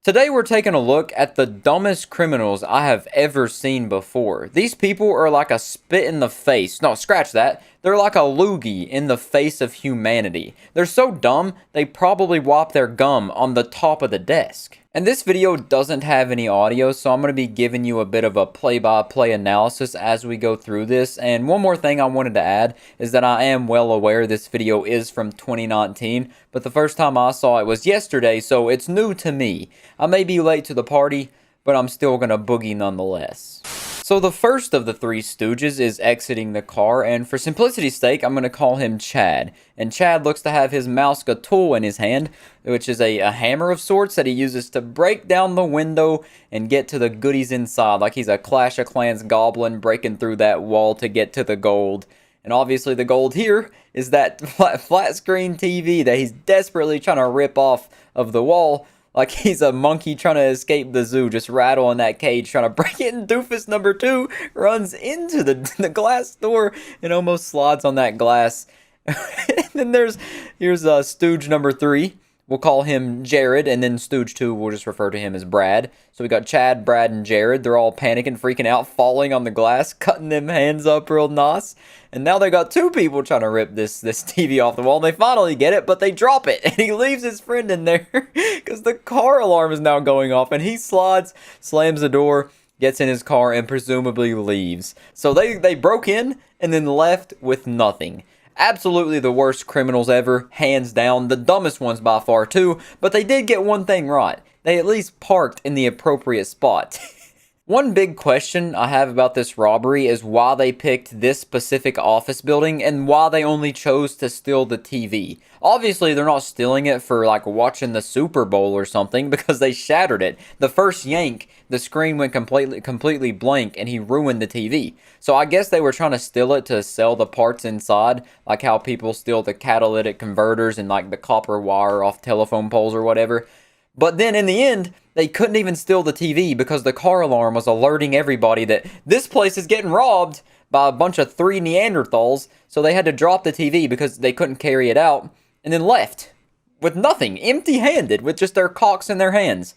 Today we're taking a look at the dumbest criminals I have ever seen before. These people are like a spit in the face. No, scratch that. They're like a loogie in the face of humanity. They're so dumb, they probably whop their gum on the top of the desk. And this video doesn't have any audio, so I'm going to be giving you a bit of a play-by-play analysis as we go through this. And one more thing I wanted to add is that I am well aware this video is from 2019, but the first time I saw it was yesterday, so it's new to me. I may be late to the party, but I'm still going to boogie nonetheless. So the first of the three stooges is exiting the car, and for simplicity's sake, I'm going to call him Chad. And Chad looks to have his Mauska tool in his hand, which is a hammer of sorts that he uses to break down the window and get to the goodies inside, like he's a Clash of Clans goblin breaking through that wall to get to the gold. And obviously the gold here is that flat screen TV that he's desperately trying to rip off of the wall, like he's a monkey trying to escape the zoo, just rattling that cage, trying to break it, and doofus number 2 runs into the glass door and almost slides on that glass. And then here's stooge number 3. We'll call him Jared, and then stooge 2, we'll just refer to him as Brad. So we got Chad, Brad, and Jared. They're all panicking, freaking out, falling on the glass, cutting them hands up real nice. And now they got 2 people trying to rip this TV off the wall. And they finally get it, but they drop it. And he leaves his friend in there because the car alarm is now going off. And he slides, slams the door, gets in his car, and presumably leaves. So they broke in and then left with nothing. Absolutely the worst criminals ever, hands down, the dumbest ones by far too, but they did get one thing right. They at least parked in the appropriate spot. One big question I have about this robbery is why they picked this specific office building and why they only chose to steal the TV. Obviously, they're not stealing it for like watching the Super Bowl or something because they shattered it. The first yank, the screen went completely blank and he ruined the TV. So I guess they were trying to steal it to sell the parts inside, like how people steal the catalytic converters and like the copper wire off telephone poles or whatever. But then in the end, they couldn't even steal the TV because the car alarm was alerting everybody that this place is getting robbed by a bunch of 3 Neanderthals. So they had to drop the TV because they couldn't carry it out and then left with nothing, empty-handed, with just their cocks in their hands.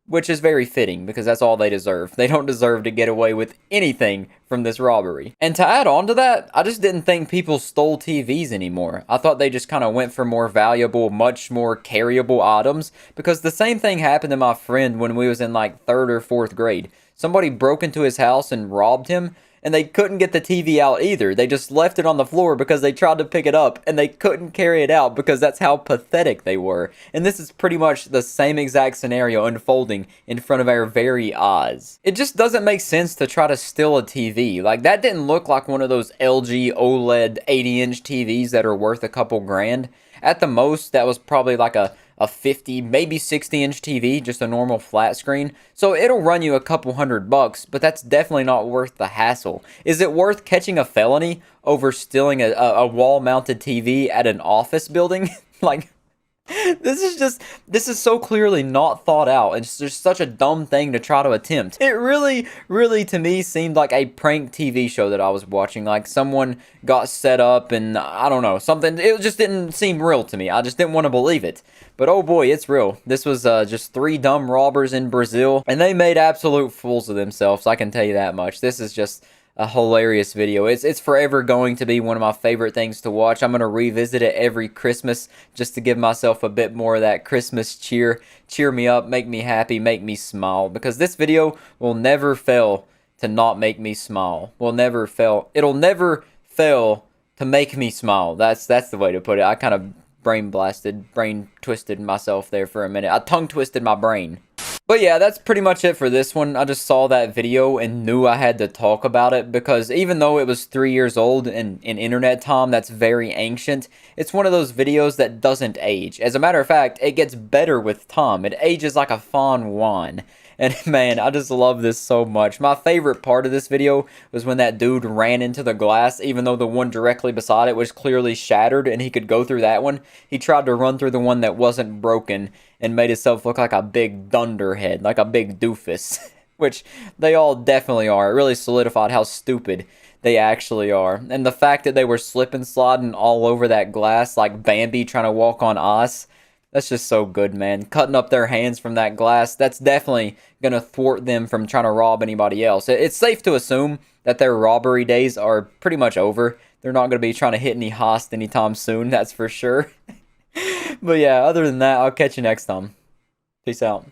Which is very fitting because that's all they deserve. They don't deserve to get away with anything from this robbery. And to add on to that, I just didn't think people stole TVs anymore. I thought they just kind of went for more valuable, much more carryable items, because the same thing happened to my friend when we was in like 3rd or 4th grade. Somebody broke into his house and robbed him, and they couldn't get the TV out either. They just left it on the floor because they tried to pick it up, and they couldn't carry it out because that's how pathetic they were. And this is pretty much the same exact scenario unfolding in front of our very eyes. It just doesn't make sense to try to steal a TV. Like, that didn't look like one of those LG OLED 80-inch TVs that are worth a couple grand. At the most, that was probably like a 50, maybe 60-inch TV, just a normal flat screen. So it'll run you a couple $100, but that's definitely not worth the hassle. Is it worth catching a felony over stealing a wall-mounted TV at an office building? Like, this is so clearly not thought out. It's just such a dumb thing to try to attempt. It really to me seemed like a prank TV show that I was watching. Like someone got set up and I don't know, something. It just didn't seem real to me. I just didn't want to believe it. But oh boy, it's real. This was just 3 dumb robbers in Brazil, and they made absolute fools of themselves. I can tell you that much. This is just a hilarious video. It's forever going to be one of my favorite things to watch. I'm going to revisit it every Christmas just to give myself a bit more of that Christmas cheer. Cheer me up, make me happy, make me smile. Because this video will never fail to not make me smile. Will never fail. It'll never fail to make me smile. That's the way to put it. I kind of brain twisted myself there for a minute. I tongue twisted my brain. But yeah, that's pretty much it for this one. I just saw that video and knew I had to talk about it because even though it was 3 years old in internet time, that's very ancient, it's one of those videos that doesn't age. As a matter of fact, it gets better with time. It ages like a fine wine. And man, I just love this so much. My favorite part of this video was when that dude ran into the glass, even though the one directly beside it was clearly shattered and he could go through that one. He tried to run through the one that wasn't broken and made himself look like a big dunderhead, like a big doofus. Which they all definitely are. It really solidified how stupid they actually are. And the fact that they were slip and sliding all over that glass like Bambi trying to walk on ice, That's just so good, man. Cutting up their hands from that glass, that's definitely going to thwart them from trying to rob anybody else. It's safe to assume that their robbery days are pretty much over. They're not going to be trying to hit any host anytime soon, that's for sure. But yeah, other than that, I'll catch you next time. Peace out.